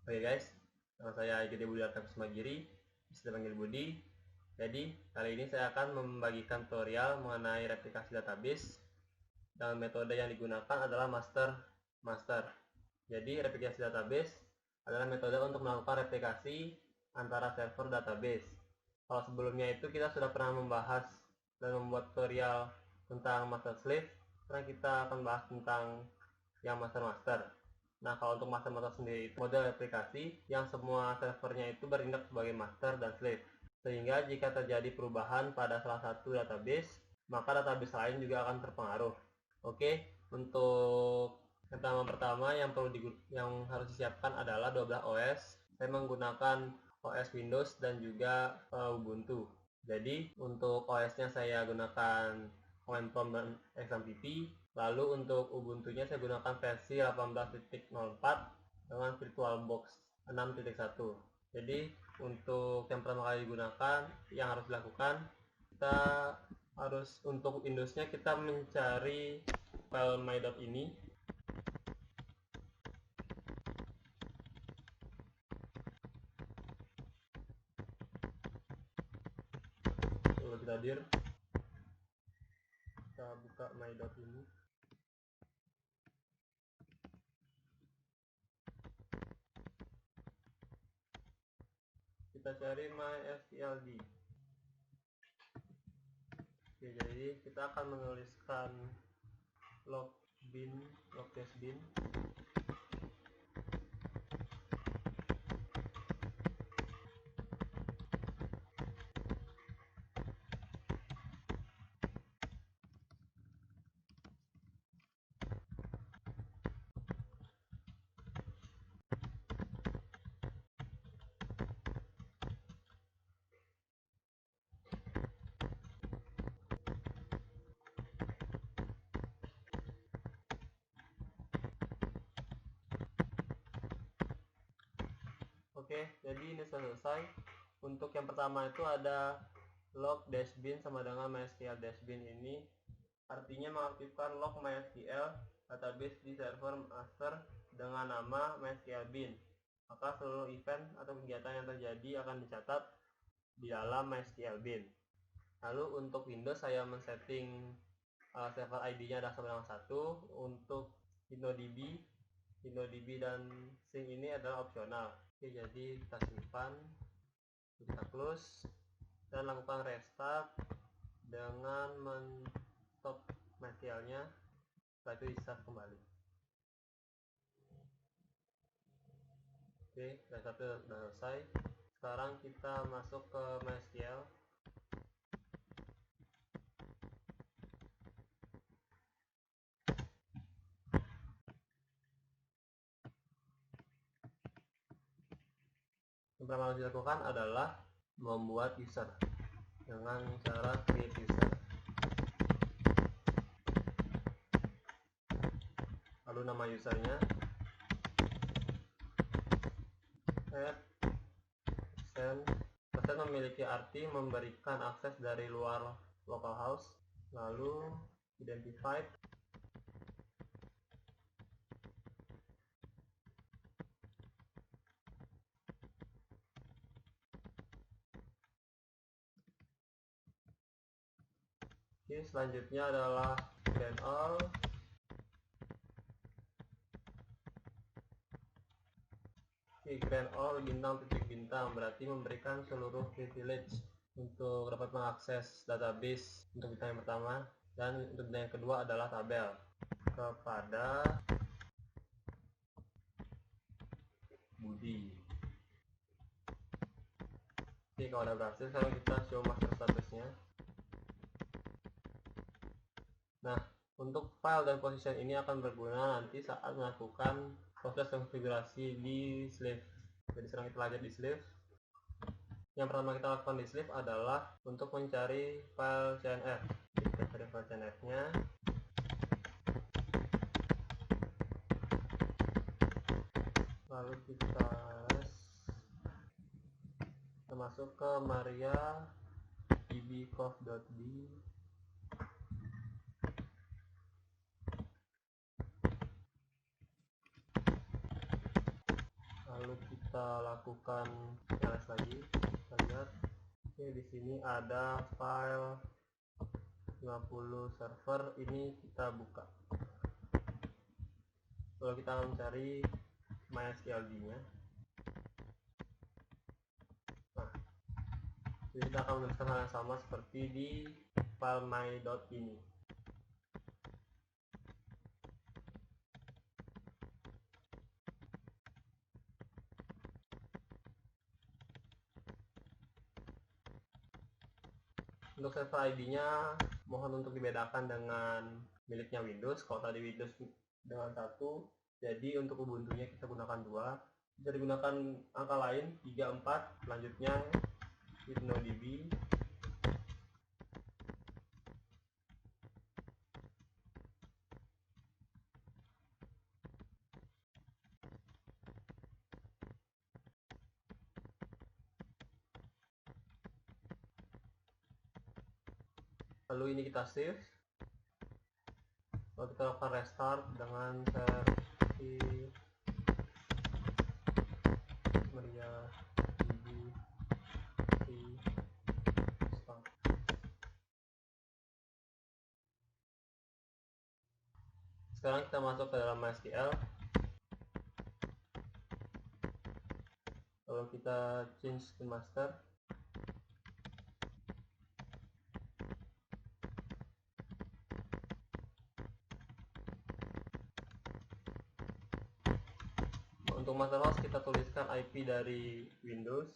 Oke guys, nama saya Gede Budi Kusmagiri, bisa dipanggil Budi. Jadi kali ini saya akan membagikan tutorial mengenai replikasi database. Dan metode yang digunakan adalah master. Jadi replikasi database adalah metode untuk melakukan replikasi antara server database. Kalau sebelumnya itu kita sudah pernah membahas dan membuat tutorial tentang master slave. Sekarang kita akan bahas tentang yang master. Nah, kalau untuk master sendiri itu model aplikasi yang semua servernya itu bertindak sebagai master dan slave. Sehingga jika terjadi perubahan pada salah satu database, maka database lain juga akan terpengaruh. Oke, untuk yang pertama yang harus disiapkan adalah 12 OS. Saya menggunakan OS Windows dan juga Ubuntu. Jadi untuk OS-nya saya gunakan command prompt dan XAMPP. Lalu untuk Ubuntu-nya saya gunakan versi 18.04 dengan VirtualBox 6.1. Jadi untuk yang pertama kali digunakan, yang harus dilakukan, kita harus untuk Windows-nya kita mencari file my.ini. Lebih hadir, kita buka my.ini. Kita cari mysqld. Oke, jadi kita akan menuliskan login. Oke, jadi ini sudah selesai. Untuk yang pertama itu ada log -bin sama dengan mysql -bin. Ini artinya mengaktifkan log mysql database di server master dengan nama mysql bin. Maka seluruh event atau kegiatan yang terjadi akan dicatat di dalam mysql bin. Lalu untuk Windows saya men-setting server ID-nya adalah sama dengan 1. Untuk InnoDB dan Sync ini adalah opsional. Oke, jadi kita simpan, kita close dan lakukan restart dengan men-stop MySQL-nya. Setelah itu di-start kembali. Oke, restart sudah selesai. Sekarang kita masuk ke MySQL. Yang pertama harus dilakukan adalah membuat user dengan cara create user. Lalu nama usernya send memiliki arti memberikan akses dari luar localhost. Lalu identified selanjutnya adalah grant all. Grant all bintang berarti memberikan seluruh privilege untuk dapat mengakses database untuk bintang yang pertama, dan untuk bintang yang kedua adalah tabel kepada Budi. Oke, kalau udah berhasil, sekarang kita show master statusnya. Nah, untuk file dan position ini akan berguna nanti saat melakukan proses konfigurasi di slave. Jadi sekarang kita lanjut di slave. Yang pertama kita lakukan di slave adalah untuk mencari file CNF. Kita cari file CNF-nya. Lalu kita masuk ke maria dbconf.d. Lalu kita lakukan ls lagi. Kita lihat, oke, di sini ada file 50 server, ini kita buka. Lalu kita akan mencari MySQL-nya. Nah, jadi kita akan menuliskan hal yang sama seperti di file my.ini. Untuk server ID-nya mohon untuk dibedakan dengan miliknya Windows. Kalau tadi Windows dengan 1, jadi untuk Ubuntu-nya kita gunakan 2. Bisa digunakan angka lain 3, 4. Selanjutnya InnoDB. Lalu ini kita save. Lalu kita lakukan restart dengan versi MariaDB restart. Sekarang kita masuk ke dalam MySQL. Lalu kita change to master. Untuk master host kita tuliskan IP dari Windows.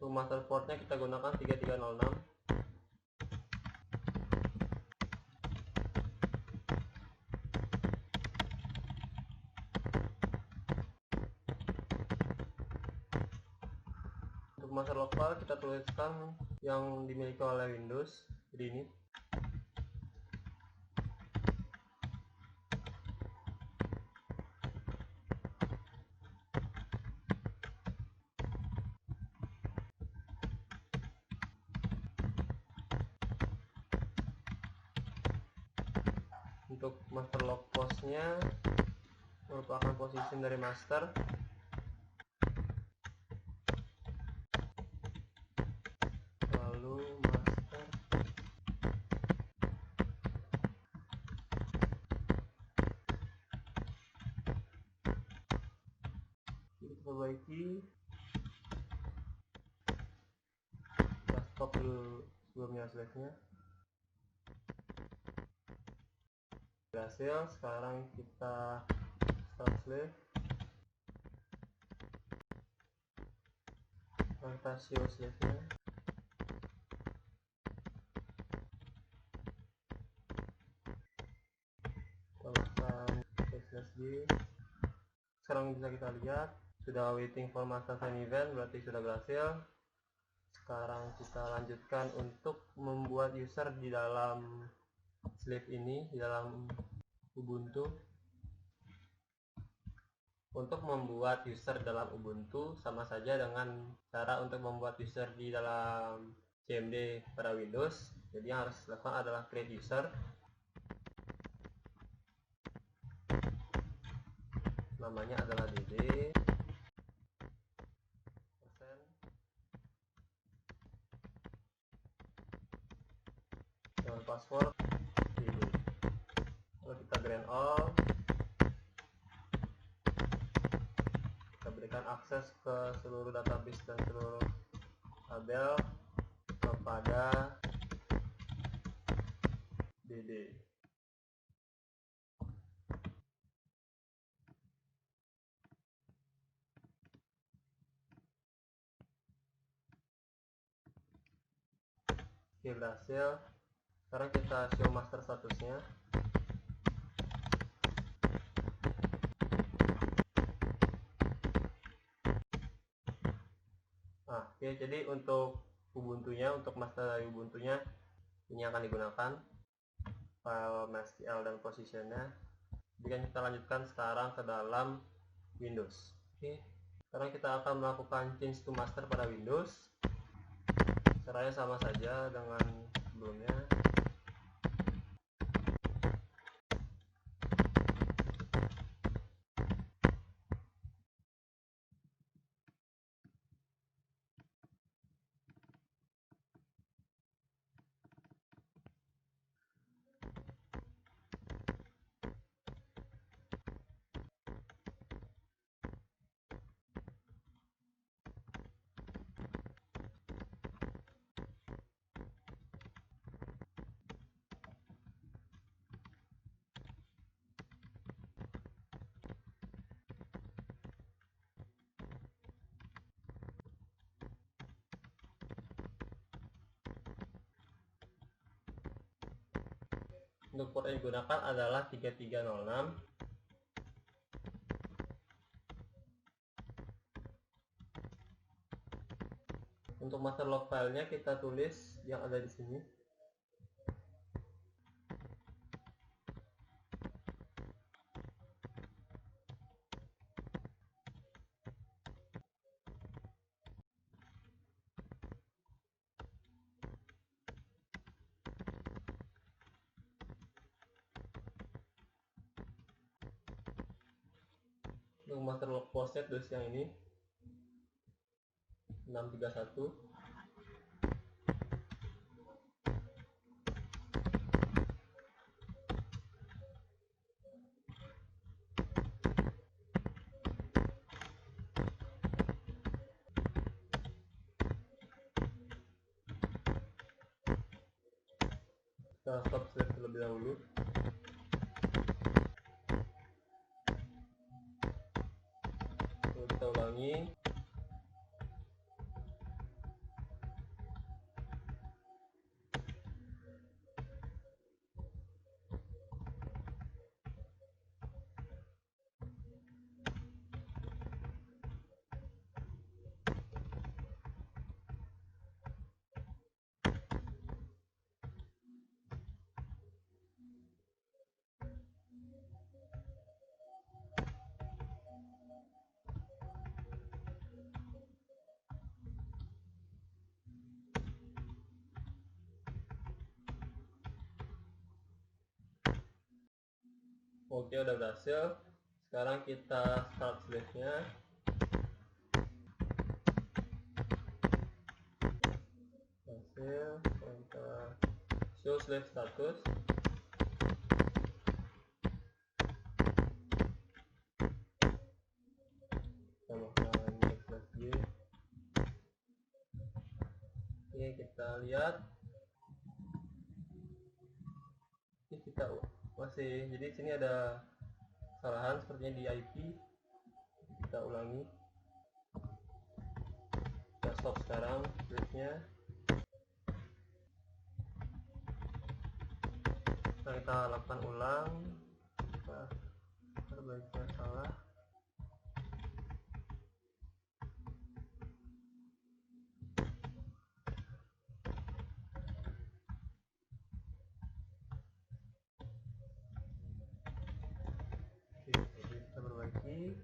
Untuk master portnya kita gunakan 3306. Untuk master lokal kita tuliskan yang dimiliki oleh Windows, jadi ini. Untuk master log postnya merupakan posisi dari master. Lalu master kita perbaiki. Kita stop dulu sebelumnya slide-nya. Berhasil. Sekarang kita start slave. Kita show slave-nya. Tambahkan /d. Sekarang bisa kita lihat sudah waiting for master sign event, berarti sudah berhasil. Sekarang kita lanjutkan untuk membuat user di dalam slave ini, di dalam Ubuntu. Untuk membuat user dalam Ubuntu sama saja dengan cara untuk membuat user di dalam CMD pada Windows. Jadi yang harus dilakukan adalah create user. Namanya adalah dd. Dengan password dd. Lalu kita grant all. Kita berikan akses ke seluruh database dan seluruh tabel kepada dd. Oke, berhasil. Sekarang kita show master statusnya. Oke, jadi untuk Ubuntu-nya, untuk master dari Ubuntu-nya ini akan digunakan file MySQL dan positionnya. Jadi kita lanjutkan sekarang ke dalam Windows. Oke, sekarang kita akan melakukan change to master pada Windows. Caranya sama saja dengan sebelumnya. Untuk port yang digunakan adalah 3306. Untuk master log filenya kita tulis yang ada di sini. Untuk master log postnya tulis yang ini 631. Kita stop slide terlebih dahulu. Lalu kita ulangi. Oke, udah berhasil. Sekarang kita start slave-nya. Berhasil. Kita show slave status. Tambahkan next lagi. Oke, kita lihat. Ini kita masih, jadi sini ada kesalahan sepertinya di IP. Kita ulangi. Kita stop sekarang slave-nya. Nah, kita lakukan ulang. Kita perbaiki salah. Oke, kita perbaiki.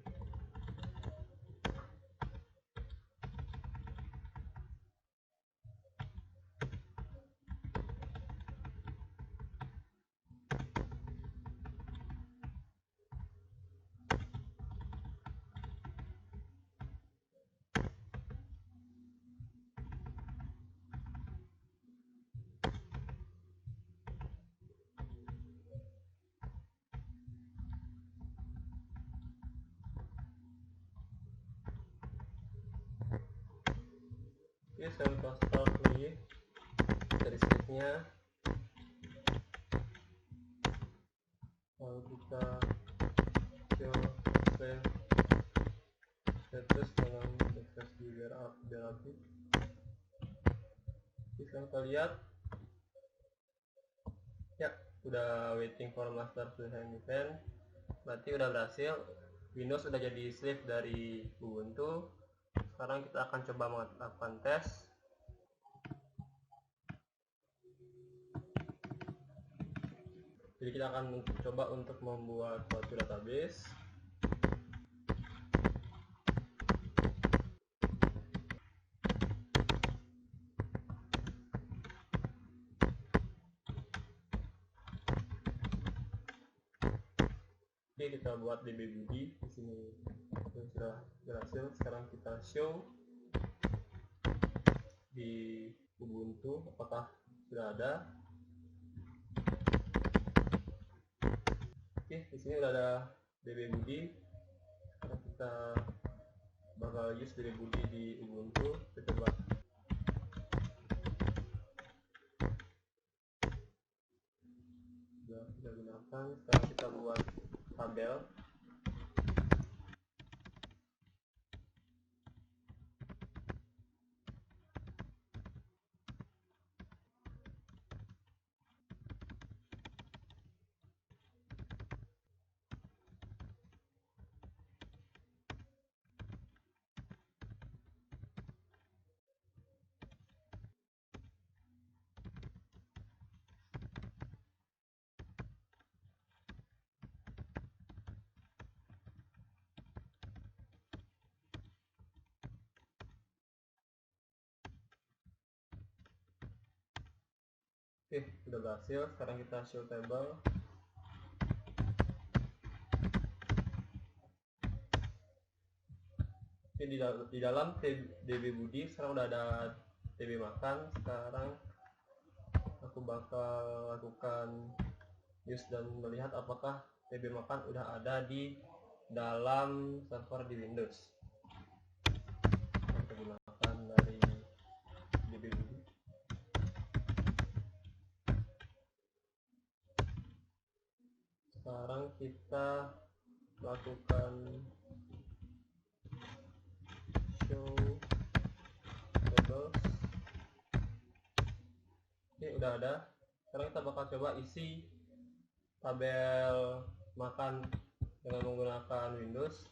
Oke, saya buka start lagi dari script-nya. Lalu kita show slave status dengan backslash biar rapi. Bisa kita lihat, ya udah waiting for master selesai event. Berarti udah berhasil. Windows udah jadi slave dari Ubuntu. Sekarang kita akan coba melakukan tes. Jadi kita akan coba untuk membuat suatu database. Oke, kita buat dbbuddy di sini. Sudah berhasil. Sekarang kita show di Ubuntu apakah sudah ada. Oke, di sini udah ada dbbuddy. Sekarang kita bakal use dbbuddy di Ubuntu. Kita coba. Sudah kita gunakan. Sekarang kita buat tabel. Oke, sudah berhasil. Sekarang kita show table. Oke, di dalam dbbuddy sekarang udah ada tb makan. Sekarang aku bakal lakukan use dan melihat apakah tb makan udah ada di dalam server di Windows. Kita gunakan dari dbbuddy. Sekarang kita lakukan show tables. Oke, udah ada. Sekarang kita bakal coba isi tabel makan dengan menggunakan Windows.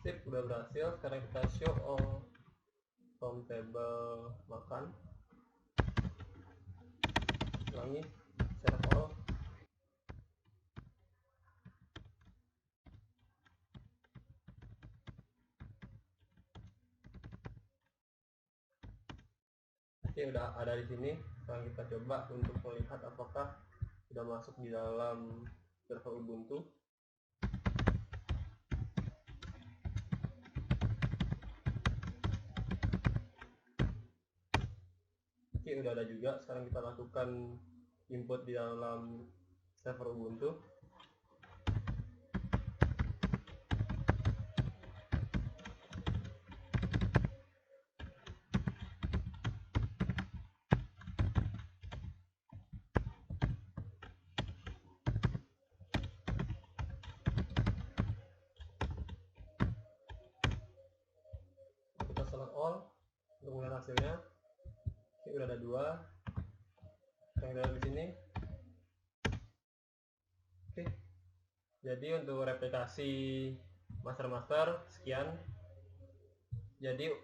Sip, udah berhasil. Sekarang kita show all from table makan. Ulangi, serve all. Oke, udah ada di sini. Sekarang kita coba untuk melihat apakah sudah masuk di dalam server Ubuntu. Oke, udah ada juga. Sekarang kita lakukan input di dalam server Ubuntu. Kita select all untuk melihat hasilnya. Oke, udah ada 2 yang ada di sini. Oke, jadi untuk replikasi master sekian. Jadi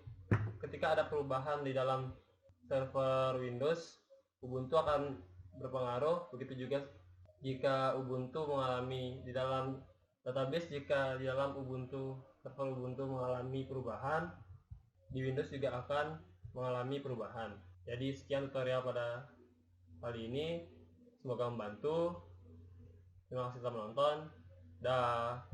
ketika ada perubahan di dalam server Windows, Ubuntu akan berpengaruh. Begitu juga jika Ubuntu mengalami di dalam database, jika di dalam Ubuntu server Ubuntu mengalami perubahan, di Windows juga akan mengalami perubahan. Jadi sekian tutorial pada kali ini, semoga membantu. Terima kasih telah menonton. Dah.